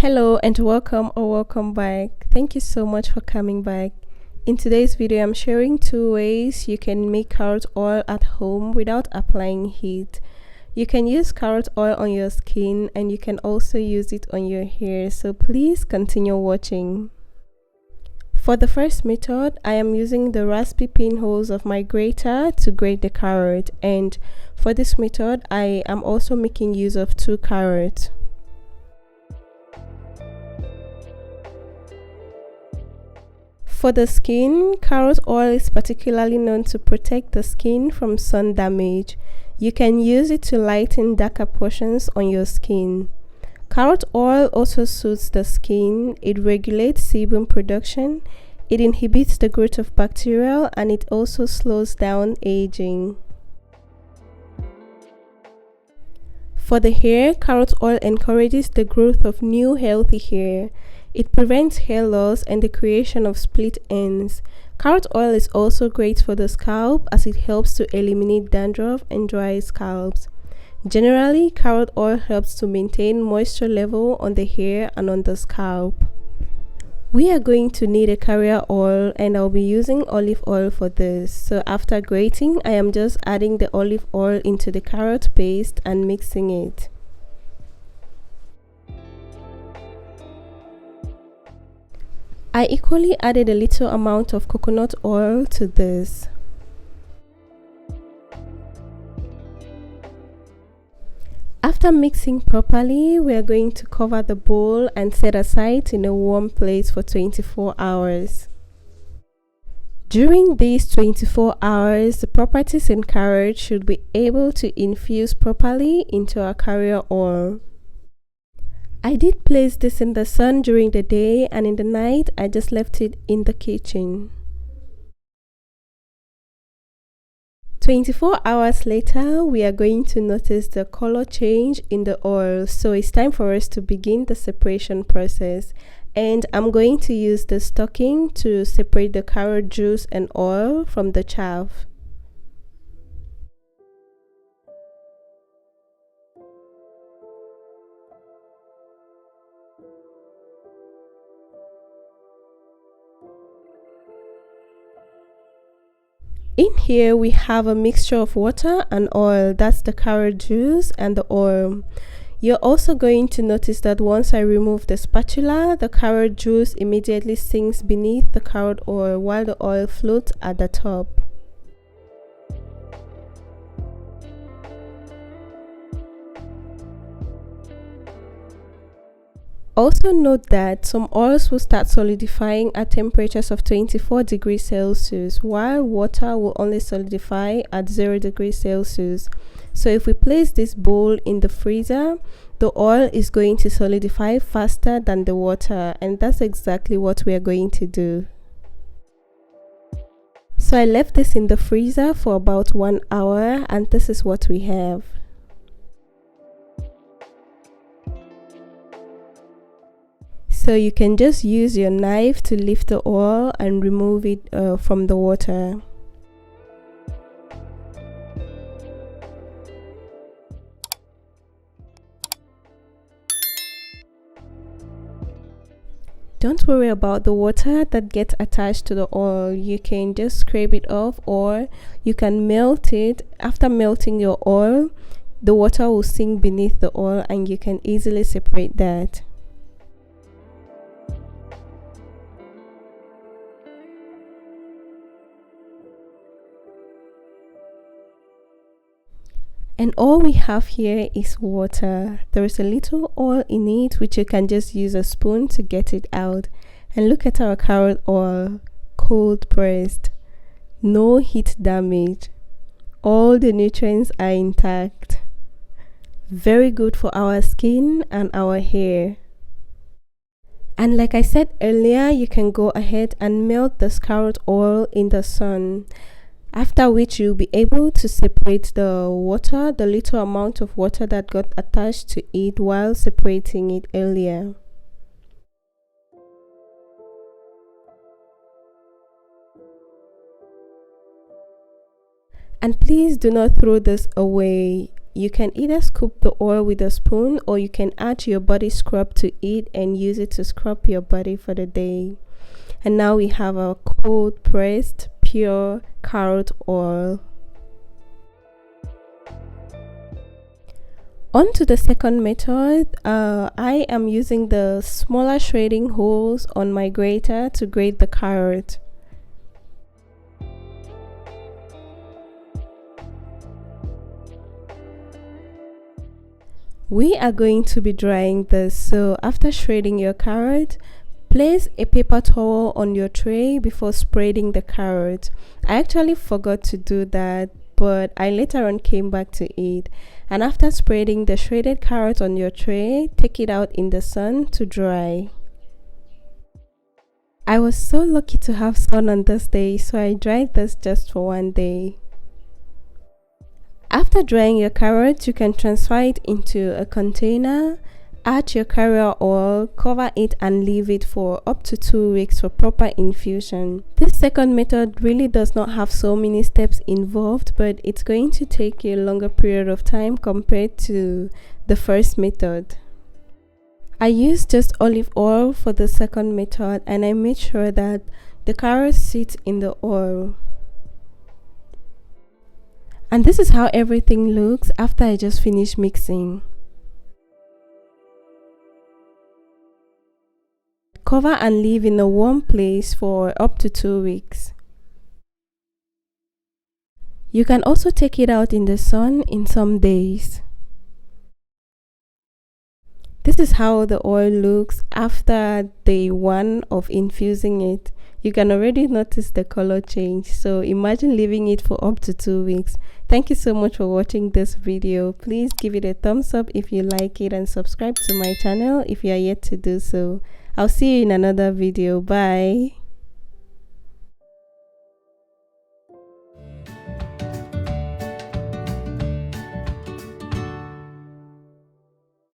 Hello and welcome back. Thank you so much for coming back. In today's video, I'm sharing 2 ways you can make carrot oil at home without applying heat. You can use carrot oil on your skin and you can also use it on your hair, so please continue watching. For the first method, I am using the raspy pinholes of my grater to grate the carrot, and for this method, I am also making use of 2 carrots. For the skin, carrot oil is particularly known to protect the skin from sun damage. You can use it to lighten darker portions on your skin. Carrot oil also soothes the skin, it regulates sebum production, it inhibits the growth of bacteria, and it also slows down aging. For the hair, carrot oil encourages the growth of new healthy hair. It prevents hair loss and the creation of split ends. Carrot oil is also great for the scalp as it helps to eliminate dandruff and dry scalps. Generally, carrot oil helps to maintain moisture level on the hair and on the scalp. We are going to need a carrier oil and I'll be using olive oil for this. So after grating, I am just adding the olive oil into the carrot paste and mixing it. I equally added a little amount of coconut oil to this. After mixing properly, we are going to cover the bowl and set aside in a warm place for 24 hours. During these 24 hours, the properties in carrot should be able to infuse properly into our carrier oil. I did place this in the sun during the day, and in the night I just left it in the kitchen. 24 hours later, we are going to notice the color change in the oil, so it's time for us to begin the separation process. And I'm going to use the stocking to separate the carrot juice and oil from the chaff. In here we have a mixture of water and oil, that's the carrot juice and the oil. You're also going to notice that once I remove the spatula, the carrot juice immediately sinks beneath the carrot oil while the oil floats at the top. Also note that some oils will start solidifying at temperatures of 24 degrees Celsius, while water will only solidify at 0 degrees Celsius. So if we place this bowl in the freezer, the oil is going to solidify faster than the water, and that's exactly what we are going to do. So I left this in the freezer for about 1 hour, and this is what we have. So you can just use your knife to lift the oil and remove it from the water. Don't worry about the water that gets attached to the oil. You can just scrape it off, or you can melt it. After melting your oil, the water will sink beneath the oil and you can easily separate that. And all we have here is water. There is a little oil in it which you can just use a spoon to get it out. And look at our carrot oil, cold pressed, no heat damage. All the nutrients are intact. Very good for our skin and our hair. And like I said earlier, you can go ahead and melt this carrot oil in the sun. After which you'll be able to separate the water, the little amount of water that got attached to it while separating it earlier. And please do not throw this away. you can either scoop the oil with a spoon, or you can add your body scrub to it and use it to scrub your body for the day. And now we have our cold pressed pure carrot oil. On to the second method. I am using the smaller shredding holes on my grater to grate the carrot. We are going to be drying this, so after shredding your carrot, place a paper towel on your tray before spreading the carrot. I actually forgot to do that, but I later on came back to it. And after spreading the shredded carrot on your tray, take it out in the sun to dry. I was so lucky to have sun on this day, so I dried this just for one day. After drying your carrot, you can transfer it into a container, add your carrier oil, cover it and leave it for up to 2 weeks for proper infusion. This second method really does not have so many steps involved, but it's going to take a longer period of time compared to the first method. I used just olive oil for the second method, and I made sure that the carrot sits in the oil. And this is how everything looks after I just finished mixing. Cover and leave in a warm place for up to 2 weeks. You can also take it out in the sun in some days. This is how the oil looks after day 1 of infusing it. You can already notice the color change, so imagine leaving it for up to 2 weeks. Thank you so much for watching this video. Please give it a thumbs up if you like it, and subscribe to my channel if you are yet to do so. I'll see you in another video. Bye.